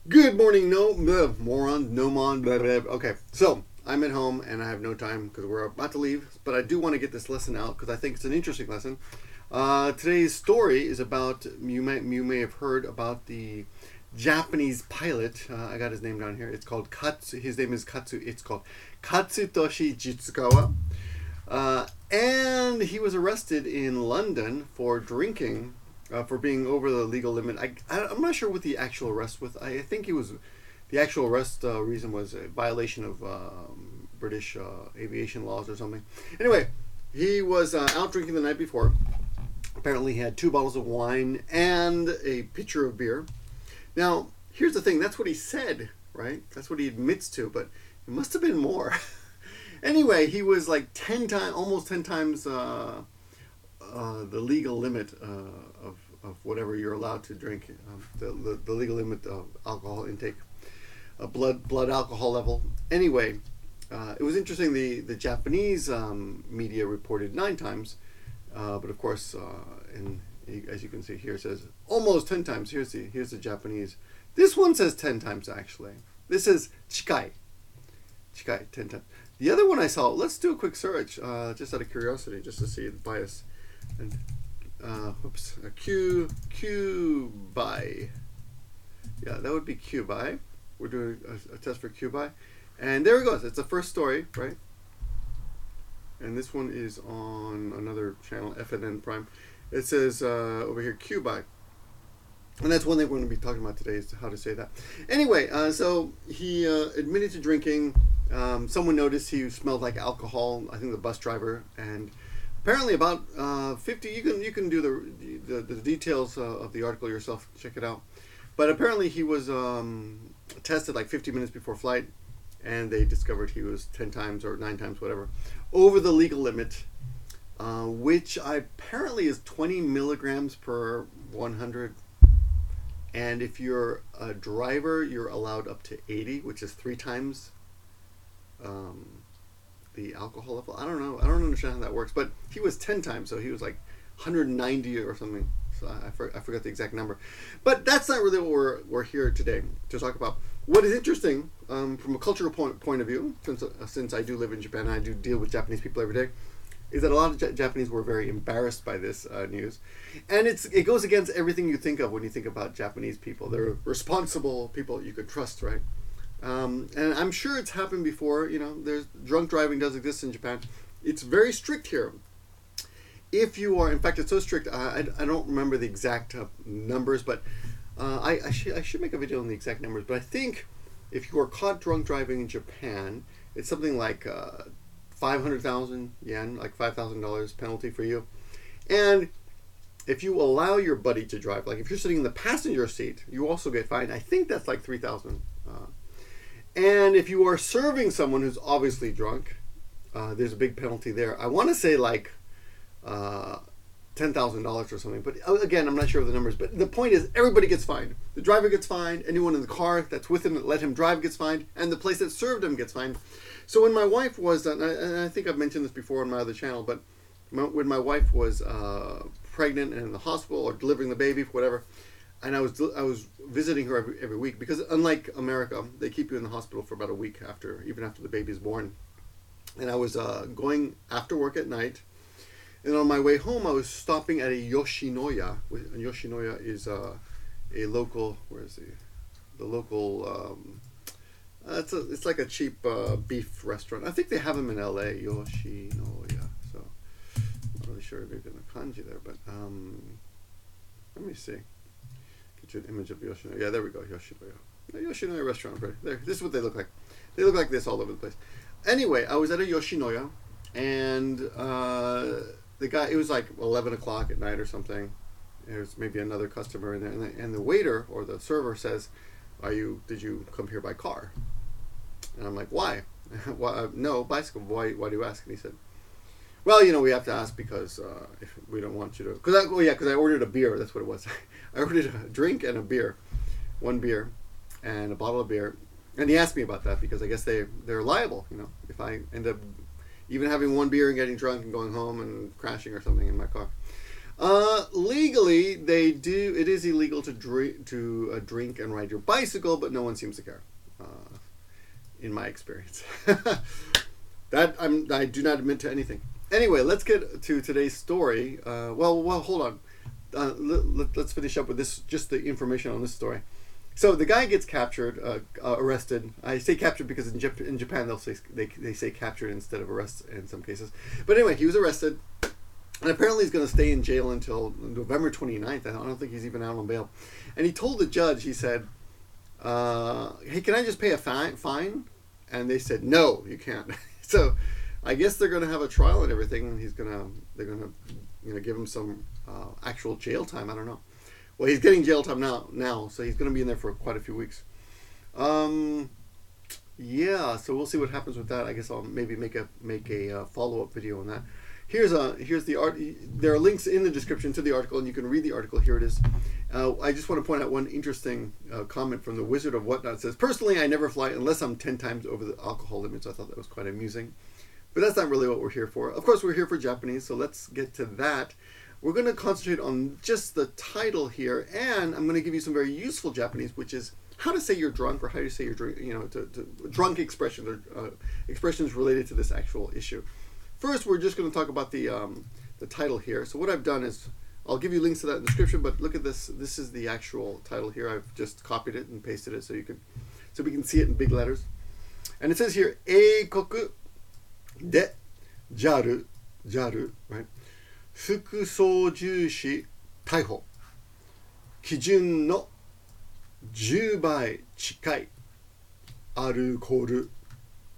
Good morning, moron, no mon, blah, blah, blah. Okay, so I'm at home and I have no time because we're about to leave, but I do want to get this lesson out because I think it's an interesting lesson. Today's story is about, you may have heard about the Japanese pilot. I got his name down here. It's called his name is it's called Katsutoshi Jitsukawa. And he was arrested in London for drinking, for being over the legal limit. I'm not sure what the actual arrest was. I think the actual arrest reason was a violation of British aviation laws or something. Anyway, he was out drinking the night before. Apparently he had 2 bottles of wine and a pitcher of beer. Now, here's the thing. That's what he said, right? That's what he admits to, but it must have been more. Anyway, he was like almost 10 times the legal limit of whatever you're allowed to drink, the legal limit of alcohol intake, blood alcohol level. Anyway, it was interesting. The Japanese media reported 9 times, but of course, as you can see here, it says almost 10 times. Here's the Japanese. This one says 10 times actually. This is chikai. 10 times. The other one I saw, let's do a quick search, just out of curiosity, just to see the bias. And, Kyubai. Yeah, that would be Kyubai. We're doing a test for Kyubai. And there it goes. It's the first story, right? And this one is on another channel, FNN Prime. It says over here, Kyubai. And that's one thing we're going to be talking about today, is how to say that. Anyway, so he admitted to drinking. Someone noticed he smelled like alcohol. I think the bus driver. And apparently about 50. You can do the details of the article yourself. Check it out. But apparently he was tested like 50 minutes before flight, and they discovered he was 10 times or 9 times, whatever, over the legal limit, which apparently is 20 milligrams per 100. And if you're a driver, you're allowed up to 80, which is 3 times the alcohol level. I don't know. I don't understand how that works. But he was 10 times, so he was like 190 or something. So I forgot the exact number. But that's not really what we're here today to talk about. What is interesting from a cultural point of view, since I do live in Japan and I do deal with Japanese people every day, is that a lot of Japanese were very embarrassed by this news. And it goes against everything you think of when you think about Japanese people. They're responsible people you could trust, right? And I'm sure it's happened before. There's drunk driving does exist in Japan. It's very strict here. If you are, in fact, it's so strict, I don't remember the exact numbers, but I should make a video on the exact numbers. But I think if you are caught drunk driving in Japan, it's something like 500,000 yen, like $5,000 penalty for you. And if you allow your buddy to drive, like if you're sitting in the passenger seat, you also get fined. I think that's like 3,000. And if you are serving someone who's obviously drunk, there's a big penalty there. I want to say like $10,000 or something. But again, I'm not sure of the numbers. But the point is, everybody gets fined. The driver gets fined. Anyone in the car that's with him that let him drive gets fined. And the place that served him gets fined. So when my wife was, and I think I've mentioned this before on my other channel, but when my wife was pregnant and in the hospital or delivering the baby, whatever, and I was visiting her every week, because unlike America, they keep you in the hospital for about a week even after the baby's born. And I was going after work at night, and on my way home, I was stopping at a Yoshinoya. Yoshinoya is a local. Where is the local? It's like a cheap beef restaurant. I think they have them in LA, Yoshinoya. So I'm not really sure if they're going to kanji there, but let me see. Get you an image of Yoshinoya. Yeah, there we go, Yoshinoya. The Yoshinoya restaurant, right there. This is what they look like. They look like this all over the place. Anyway, I was at a Yoshinoya, and the guy, it was like 11 o'clock at night or something. There's maybe another customer in there, and the waiter or the server says, did you come here by car? And I'm like, why? Why? No, bicycle. Why do you ask? And he said, well, we have to ask because if we don't want you to. Because I ordered a beer. That's what it was. I ordered a drink and a beer, 1 beer, and a bottle of beer. And he asked me about that because I guess they're liable. If I end up even having 1 beer and getting drunk and going home and crashing or something in my car. Legally, they do. It is illegal to drink and ride your bicycle, but no one seems to care. In my experience, I do not admit to anything. Anyway, let's get to today's story. Well, hold on. Let's finish up with this. Just the information on this story. So the guy gets captured, arrested. I say captured because in Japan they say captured instead of arrest in some cases. But anyway, he was arrested. And apparently he's going to stay in jail until November 29th. I don't think he's even out on bail. And he told the judge, he said, hey, can I just pay a fine? And they said, no, you can't. So I guess they're going to have a trial and everything. And they're going to give him some actual jail time. I don't know. Well, he's getting jail time now. So he's going to be in there for quite a few weeks. Yeah, so we'll see what happens with that. I guess I'll maybe make a follow-up video on that. Here's the art. There are links in the description to the article, and you can read the article. Here it is. I just want to point out one interesting comment from the Wizard of Whatnot. It says, personally, I never fly unless I'm 10 times over the alcohol limit. So I thought that was quite amusing. But that's not really what we're here for. Of course, we're here for Japanese, so let's get to that. We're going to concentrate on just the title here, and I'm going to give you some very useful Japanese, which is how to say you're drunk, or how to say you're drunk, drunk expressions, or expressions related to this actual issue. First, we're just going to talk about the title here. So what I've done is, I'll give you links to that in the description, but look at this. This is the actual title here. I've just copied it and pasted it so we can see it in big letters. And it says here, eikoku de JAL, right? Fuku操縦士逮捕。基準の10倍近いアルコール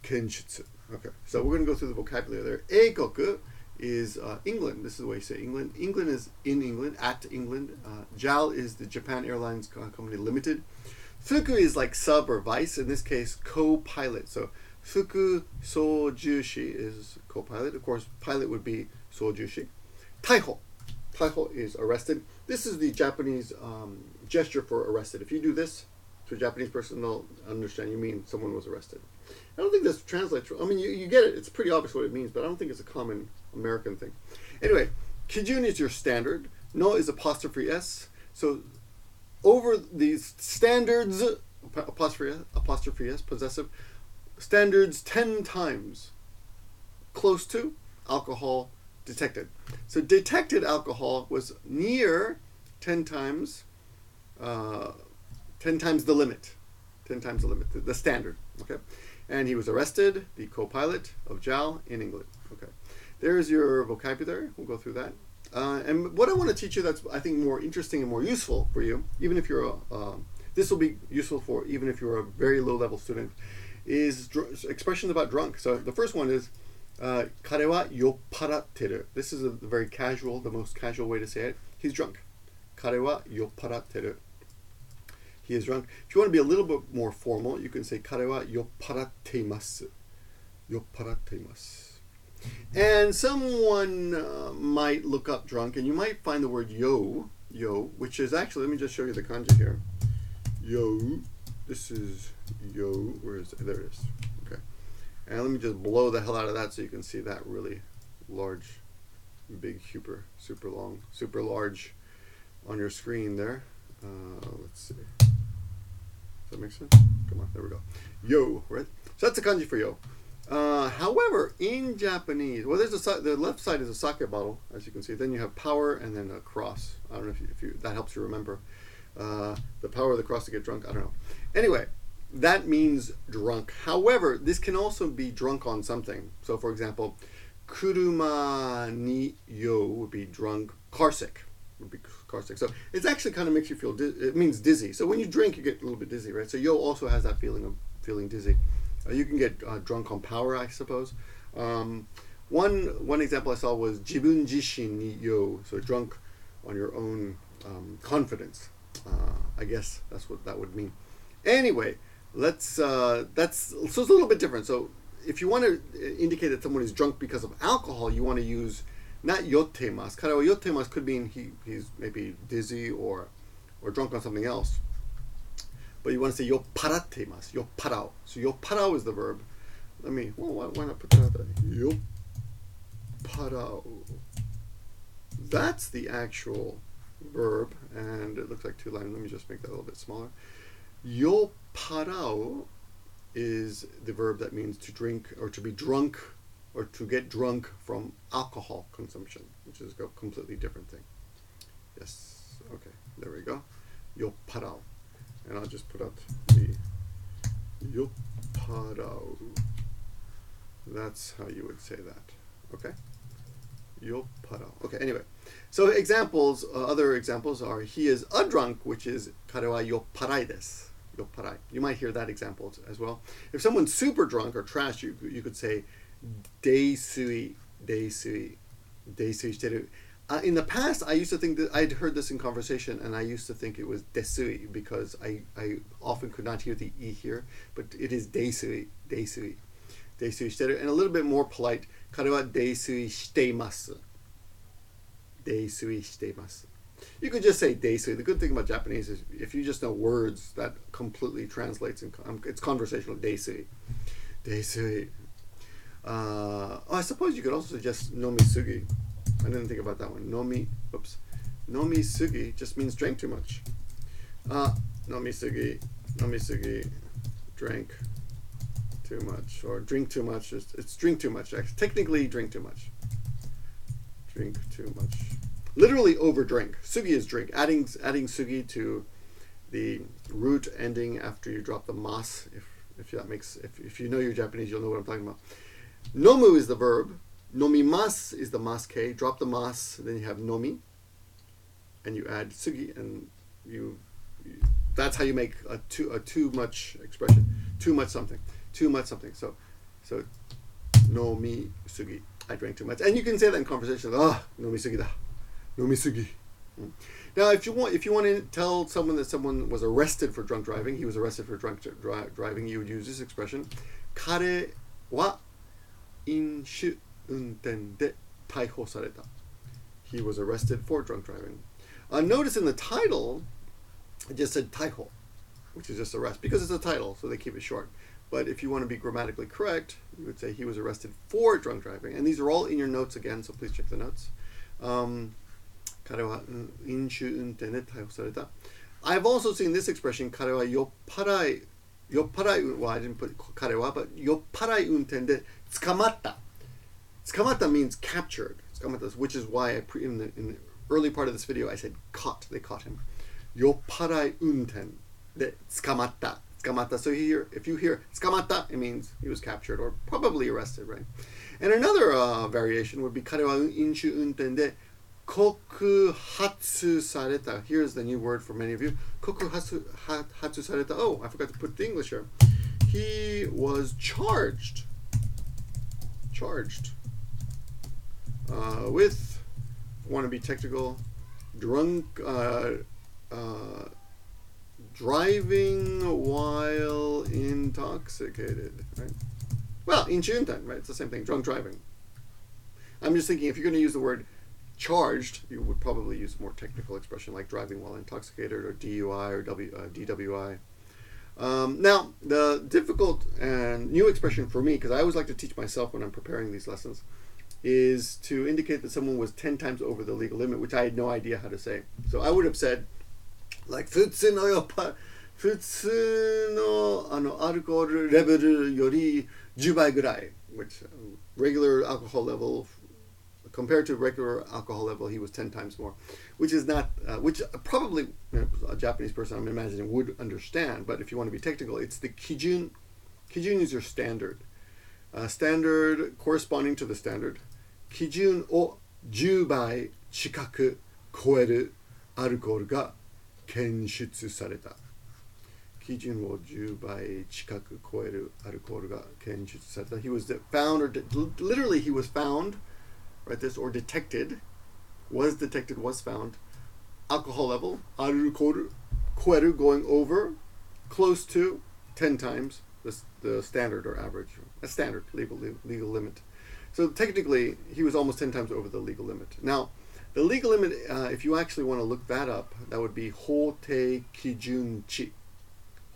検出。Okay, so we're going to go through the vocabulary there. Eikoku is England. This is the way you say England. England is in England, at England. JAL is the Japan Airlines Company Limited. Fuku is like sub or vice, in this case, co-pilot. So fuku sojushi is co-pilot. Of course, pilot would be sojushi. Taiho. Taiho is arrested. This is the Japanese gesture for arrested. If you do this to a Japanese person, they'll understand you mean someone was arrested. I don't think this translates. I mean, you get it. It's pretty obvious what it means, but I don't think it's a common American thing. Anyway, kijun is your standard. No is apostrophe S. So over these standards, apostrophe S, possessive, standards 10 times close to alcohol detected. So detected alcohol was near 10 times the limit. 10 times the limit, the standard. Okay. And he was arrested, the co-pilot of JAL in England. Okay, there's your vocabulary. We'll go through that. And what I want to teach you that's, I think, more interesting and more useful for you, even if you're this will be useful for even if you're a very low-level student, is expressions about drunk. So the first one is, Kare wa yopparatteru. This is the most casual way to say it. He's drunk. Kare wa yopparatteru. He is drunk. If you want to be a little bit more formal, you can say Kare wa yopparateimasu. Yopparatteimasu. And someone might look up drunk, and you might find the word yo, which is actually, let me just show you the kanji here. Yo. This is yo. Where is it? There it is. Okay. And let me just blow the hell out of that so you can see that really large, big, super long, super large on your screen there. Let's see. Does that make sense? Come on, there we go. Yo, right? So that's a kanji for yo. However, in Japanese, well, the left side is a sake bottle, as you can see. Then you have power and then a cross. I don't know if that helps you remember. The power of the cross to get drunk, I don't know. Anyway, that means drunk. However, this can also be drunk on something. So, for example, kuruma ni yo would be drunk, carsick. Would be carsick. So it actually kind of makes you feel, it means dizzy. So when you drink, you get a little bit dizzy, right? So yo also has that feeling of feeling dizzy. You can get drunk on power, I suppose. One example I saw was jibun jishin ni yo, so drunk on your own confidence. I guess that's what that would mean. Anyway, so it's a little bit different. So if you want to indicate that someone is drunk because of alcohol, you want to use not yotteimasu. Kare wa yotteimasu could mean he's maybe dizzy or drunk on something else. But you want to say yopparatteimasu, yopparau. So yopparau is the verb. Why not put that out there? Yopparau. That's the actual verb, and it looks like two lines. Let me just make that a little bit smaller. Yopparau is the verb that means to drink or to be drunk or to get drunk from alcohol consumption, which is a completely different thing. Yes, okay, there we go. Yopparau. And I'll just put up the yopparau. That's how you would say that, okay? Yopparau. Okay, anyway. So examples, other examples are he is a drunk, which is Kare wa yopparai desu. Yopparai. You might hear that example as well. If someone's super drunk or trash, you could say Deisui, Deisui, Deisui shiteiru. In the past, I used to think that I'd heard this in conversation, and I used to think it was Deisui because I often could not hear the E here, but it is Deisui, Deisui, Deisui shiteiru, and a little bit more polite, Kare wa deisui shiteimasu. Deisui shiteimasu. You could just say Deisui. The good thing about Japanese is if you just know words, that completely translates. It's conversational. Deisui. Deisui. I suppose you could also suggest nomi sugi. I didn't think about that one. Nomi sugi just means drink too much. Nomi sugi, drank too much, or drink too much. It's drink too much. Technically, drink too much. Drink too much. Literally overdrink. Sugi is drink. Adding sugi to the root ending after you drop the mas. If you know your Japanese, you'll know what I'm talking about. Nomu is the verb. Nomimasu is the mas k. Drop the mas, then you have nomi, and you add sugi, and that's how you make a too much expression. Too much something. Too much something. So nomi sugi. I drank too much, and you can say that in conversation. Nomi sugi da. Nomi sugi. Now, if you want to tell someone that someone was arrested for drunk driving, he was arrested for drunk driving, you would use this expression: Kare wa inshu unten de taiho sareta. He was arrested for drunk driving. Notice in the title, it just said taiho, which is just arrest, because it's a title, so they keep it short. But if you want to be grammatically correct, you would say he was arrested for drunk driving. And these are all in your notes again, so please check the notes. I've also seen this expression, Kare wa yopparai. Well, I didn't put kare wa, but yopparai unten de tsukamatta. Tsukamatta means captured. Tsukamatta, which is why in the early part of this video I said caught. They caught him. Yopparai unten de tsukamatta. So if you hear tsukamatta, it means he was captured or probably arrested, right? And another variation would be Kare wa inshu unten de kokuhatsu sareta. Here's the new word for many of you. Kokuhatsu sareta. Oh, I forgot to put the English here. He was charged with, want to be technical, driving while intoxicated, right? Well, inchunten, right? It's the same thing, drunk driving. I'm just thinking if you're going to use the word charged, you would probably use a more technical expression like driving while intoxicated or DUI or DWI. Now, the difficult and new expression for me, because I always like to teach myself when I'm preparing these lessons, is to indicate that someone was 10 times over the legal limit, which I had no idea how to say. So I would have said, like, futsu no arukooru level yori 10倍ぐらい, which regular alcohol level, compared to regular alcohol level, he was 10 times more, which is not, which probably a Japanese person, I'm imagining, would understand. But if you want to be technical, it's the kijun. Kijun is your standard. Standard corresponding to the standard. Kijun o 10倍近く超えるアルコールが検出された。基準を10倍近く超えるアルコールが検出された。He was found, or literally he was found, right? This, or detected, was found. Alcohol level, アルコール、超える, going over, close to, 10 times the standard or average, a standard legal limit. So technically, he was almost 10 times over the legal limit. Now, the legal limit, if you actually want to look that up, that would be 法定基準値.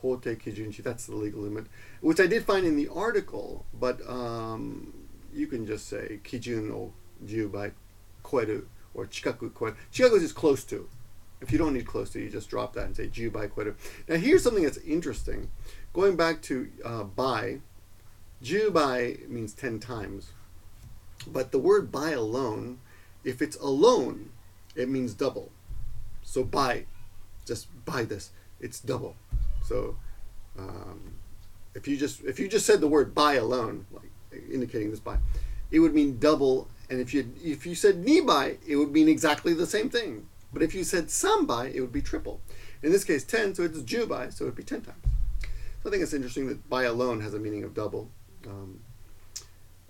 法定基準値, that's the legal limit, which I did find in the article, but you can just say 基準を10倍超える or chikaku kweru. Chikaku is just close to. If you don't need close to, you just drop that and say jubai kweru. Now here's something that's interesting. Going back to bai, jubai means 10 times. But the word bai alone, if it's alone, it means double. So bai, just buy this, it's double. So if you just said the word bai alone, like indicating this bai, it would mean double. And if you said ni bai, it would mean exactly the same thing. But if you said some bai, it would be triple. In this case, 10, so it's jubai, so it would be 10 times. So I think it's interesting that bai alone has a meaning of double.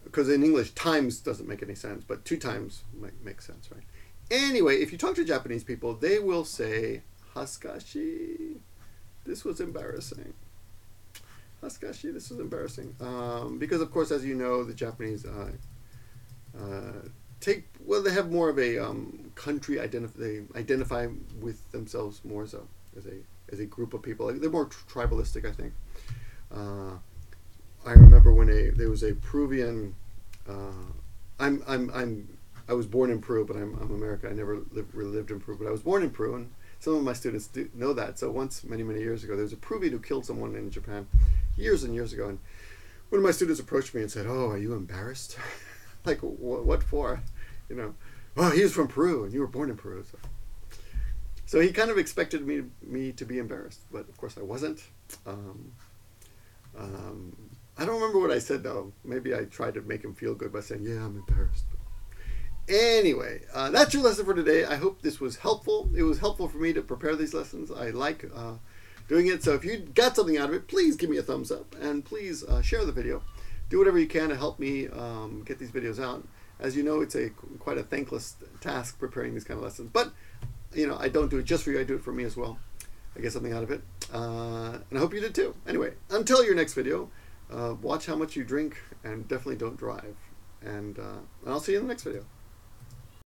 Because in English, times doesn't make any sense, but 2 times might make sense, right? Anyway, if you talk to Japanese people, they will say, Hasukashi, this was embarrassing. Hasukashi, this was embarrassing. Because, of course, as you know, the Japanese they have more of a country they identify with themselves more as a group of people. Like, they're more tribalistic, I think. I remember when there was a Peruvian. I was born in Peru, but I'm American. I never lived in Peru, but I was born in Peru, and some of my students do know that. So once, many years ago, there was a Peruvian who killed someone in Japan, years and years ago, and one of my students approached me and said, "Oh, are you embarrassed? Like, what for? You know, oh, he was from Peru, and you were born in Peru." So he kind of expected me to be embarrassed, but of course I wasn't. I don't remember what I said, though. Maybe I tried to make him feel good by saying, "Yeah, I'm embarrassed." Anyway, that's your lesson for today. I hope this was helpful. It was helpful for me to prepare these lessons. I like doing it. So if you got something out of it, please give me a thumbs up. And please share the video. Do whatever you can to help me get these videos out. As you know, it's quite a thankless task preparing these kind of lessons. But, you know, I don't do it just for you. I do it for me as well. I get something out of it. And I hope you did too. Anyway, until your next video, watch how much you drink and definitely don't drive. And I'll see you in the next video.